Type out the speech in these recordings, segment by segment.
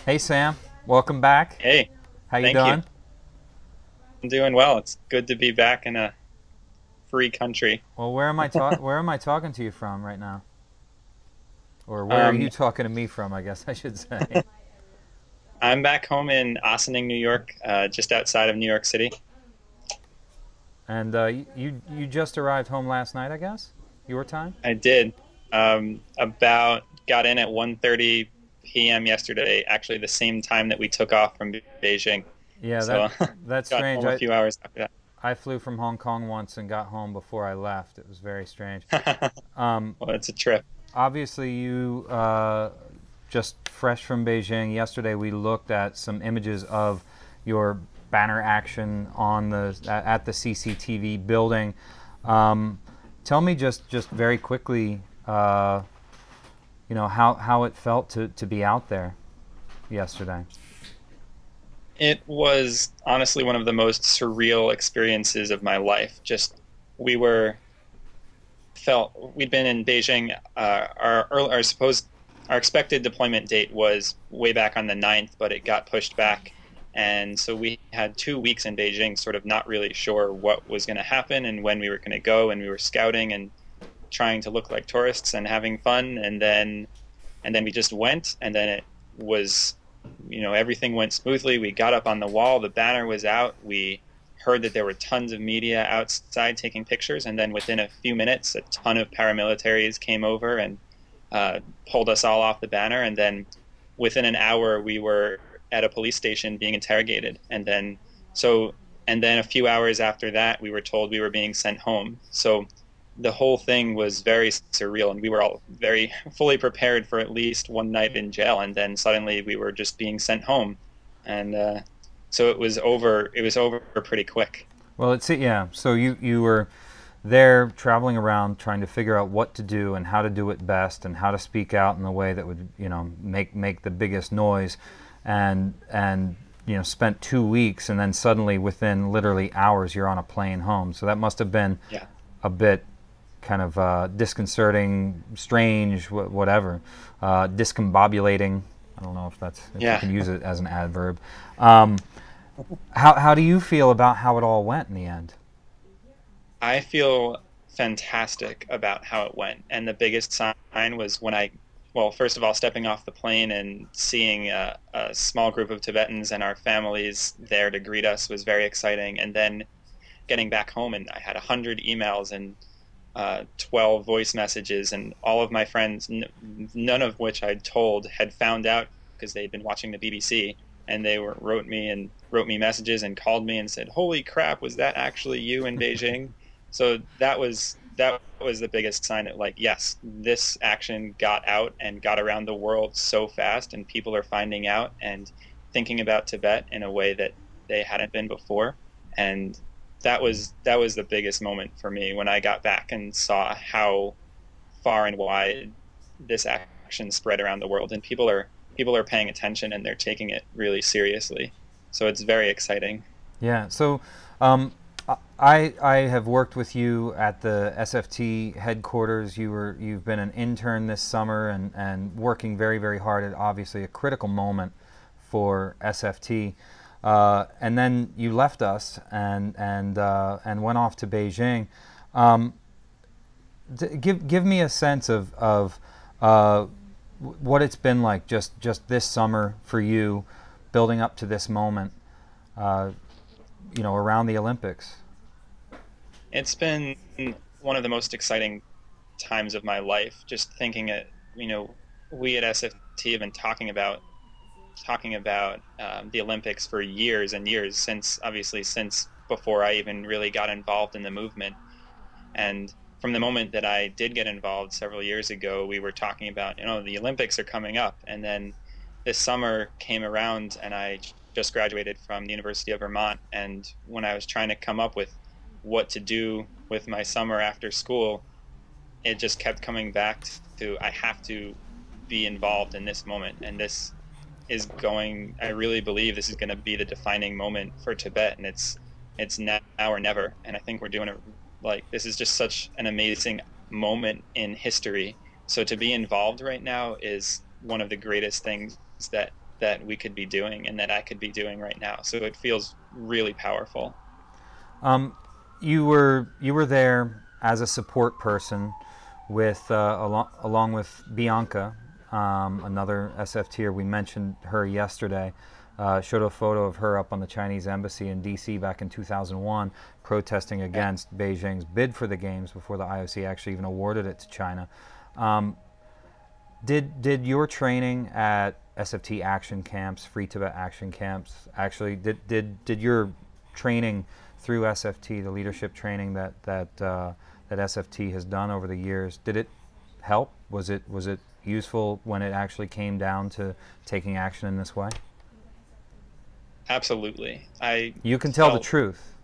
Hey Sam, welcome back. Hey, How you thank you. doing? I'm doing well. It's good to be back in a free country. Well, where am I talking to you from right now? Or where are you Um, talking to me from, I guess I should say. I'm back home in Ossining, New York, just outside of New York City. And you just arrived home last night, I guess? Your time? I did about got in at 1:30 p.m. yesterday, actually the same time that we took off from Beijing. Yeah, So that's got strange. home a few hours after I flew from Hong Kong once and got home before I left. It was very strange. that. Um, Well, it's a trip. Obviously, you just fresh from Beijing. Yesterday, we looked at some images of your banner action on the at the CCTV building. Um, Tell me just very quickly, how it felt to be out there yesterday. It was honestly one of the most surreal experiences of my life. Just we were felt we'd been in Beijing. Our expected deployment date was way back on the 9th, but it got pushed back. And so we had 2 weeks in Beijing, sort of not really sure what was going to happen and when we were going to go. And we were scouting and trying to look like tourists and having fun. And then we just went. And then it was, everything went smoothly. We got up on the wall. The banner was out. We heard that there were tons of media outside taking pictures, and then within a few minutes, a ton of paramilitaries came over and pulled us all off the banner. And then within an hour, we were at a police station being interrogated. And then a few hours after that, we were told we were being sent home. So the whole thing was very surreal, and we were all very fully prepared for at least one night in jail. And then suddenly, we were just being sent home, and so it was over. It was over pretty quick. Well, yeah. So you were there traveling around trying to figure out what to do and how to do it best and how to speak out in the way that would make the biggest noise, and spent 2 weeks, and then suddenly within literally hours you're on a plane home. So that must have been Yeah. a bit kind of disconcerting, strange, whatever, discombobulating. I don't know if you Yeah. can use it as an adverb. Um, how do you feel about how it all went in the end? I feel fantastic about how it went. And the biggest sign was well, first of all, stepping off the plane and seeing a small group of Tibetans and our families there to greet us was very exciting. And then getting back home, and I had 100 emails and 12 voice messages, and all of my friends, none of which I'd told, had found out because they'd been watching the BBC, and they wrote me messages and called me and said, "Holy crap, was that actually you in Beijing?" So that was the biggest sign that, like, yes, this action got out and got around the world so fast, and people are finding out and thinking about Tibet in a way that they hadn't been before. And that was the biggest moment for me when I got back and saw how far and wide this action spread around the world, and people are paying attention and they're taking it really seriously. So it's very exciting. Yeah. So, um, I have worked with you at the SFT headquarters. You've been an intern this summer and working very very hard at obviously a critical moment for SFT. And then you left us and went off to Beijing. Um, give me a sense of what it's been like just this summer for you, building up to this moment. Uh, around the Olympics. It's been one of the most exciting times of my life. Just thinking it, we at SFT have been talking about the Olympics for years and years, since before I even really got involved in the movement. And from the moment that I did get involved several years ago, we were talking about, the Olympics are coming up. And then this summer came around, and I just graduated from the University of Vermont. And when I was trying to come up with what to do with my summer after school, it just kept coming back to, I have to be involved in this moment. And I really believe this is going to be the defining moment for Tibet. And it's now or never. And I think we're doing it, like, this is just such an amazing moment in history. So to be involved right now is one of the greatest things that that we could be doing and that I could be doing right now. So it feels really powerful. You were there as a support person with along with Bianca, another SFTer. We mentioned her yesterday. Showed a photo of her up on the Chinese embassy in D.C. back in 2001, protesting against Beijing's bid for the games before the IOC actually even awarded it to China. Did your training at SFT action camps, Free Tibet action camps, actually did your training through SFT, the leadership training that SFT has done over the years, did it help? Was it useful when it actually came down to taking action in this way? Absolutely. You can tell the truth.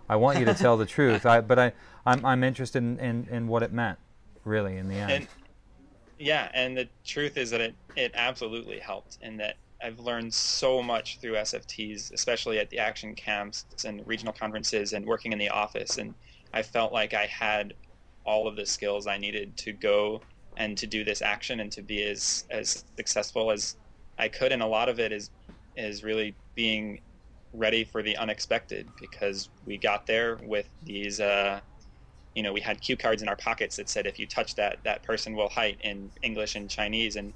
I want you to tell the truth. I'm interested in what it meant, really, in the end. And yeah, and the truth is that it absolutely helped, and that I've learned so much through SFTs, especially at the action camps and regional conferences and working in the office. And I felt like I had all of the skills I needed to go and to do this action and to be as successful as I could. And a lot of it is really being ready for the unexpected, because we got there with these we had cue cards in our pockets that said, if you touch that person will fight, in English and Chinese. And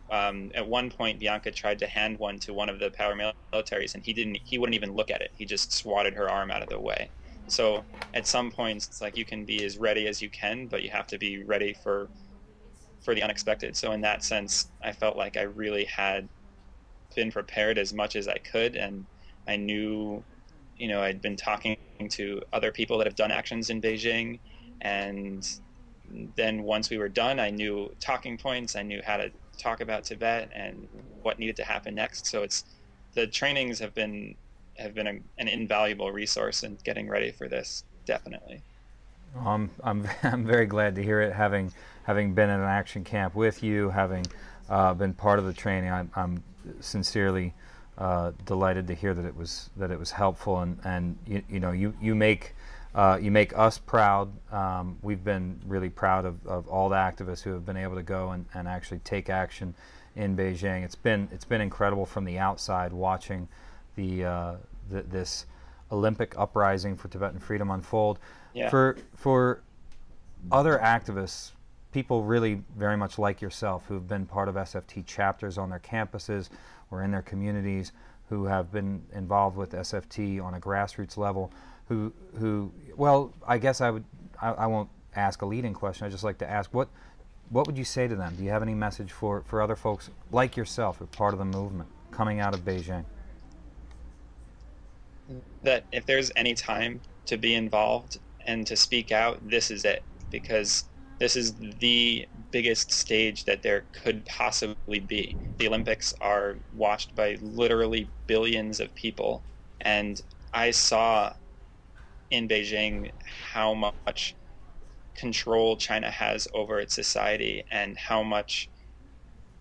at one point Bianca tried to hand one to one of the paramilitaries, and he wouldn't even look at it. He just swatted her arm out of the way. So at some points it's like you can be as ready as you can, but you have to be ready for the unexpected. So in that sense, I felt like I really had been prepared as much as I could, and I knew, I'd been talking to other people that have done actions in Beijing, and then once we were done, I knew talking points, I knew how to talk about Tibet and what needed to happen next. So the trainings have been an invaluable resource in getting ready for this, definitely. I'm very glad to hear it, having been in an action camp with you, having been part of the training. I'm sincerely delighted to hear that it was helpful, and you make us proud. We've been really proud of all the activists who have been able to go and actually take action in Beijing. It's been incredible from the outside, watching this Olympic uprising for Tibetan freedom unfold. Yeah. For other activists, people really very much like yourself, who have been part of SFT chapters on their campuses or in their communities, who have been involved with SFT on a grassroots level, well, I guess I won't ask a leading question. I'd just like to ask, what would you say to them? Do you have any message for other folks like yourself, who are part of the movement coming out of Beijing? That if there's any time to be involved and to speak out, this is it, because this is the biggest stage that there could possibly be. The Olympics are watched by literally billions of people, and I saw in Beijing how much control China has over its society, and how much,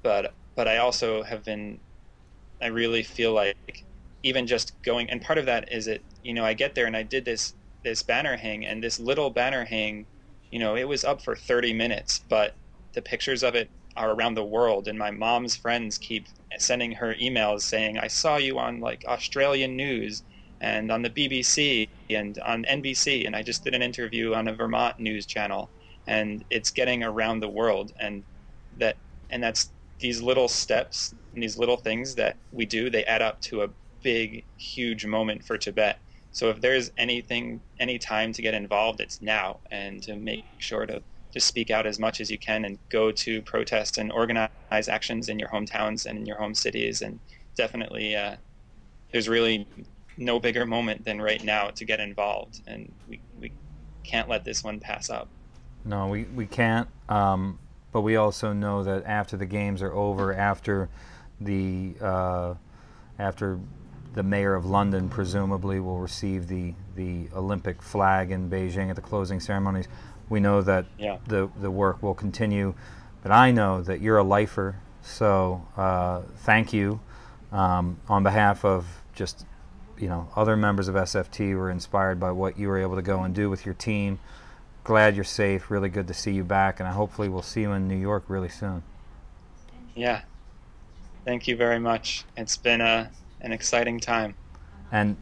but I also I really feel like even just going, and part of that is I get there and I did this banner hang, and this little banner hang, it was up for 30 minutes, but the pictures of it are around the world, and my mom's friends keep sending her emails saying, I saw you on like Australian news and on the BBC and on NBC, and I just did an interview on a Vermont news channel, and it's getting around the world. And that's these little steps and these little things that we do, they add up to a big, huge moment for Tibet. So if there's any time to get involved, it's now, and to make sure to just speak out as much as you can, and go to protests and organize actions in your hometowns and in your home cities. And definitely there's really no bigger moment than right now to get involved, and we can't let this one pass up. No, we can't, but we also know that after the games are over, after the mayor of London presumably will receive the Olympic flag in Beijing at the closing ceremonies, we know that the work will continue. But I know that you're a lifer, so thank you on behalf of just other members of SFT who were inspired by what you were able to go and do with your team. Glad you're safe. Really good to see you back, and hopefully we'll see you in New York really soon. Yeah. Thank you very much. It's been an exciting time. And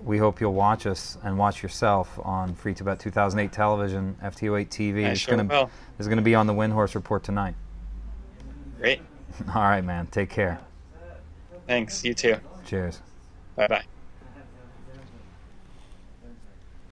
we hope you'll watch us and watch yourself on Free Tibet 2008 television, FTO8 TV. I sure will. It's going to be on the Windhorse Report tonight. Great. All right, man. Take care. Thanks. You too. Cheers. Bye-bye.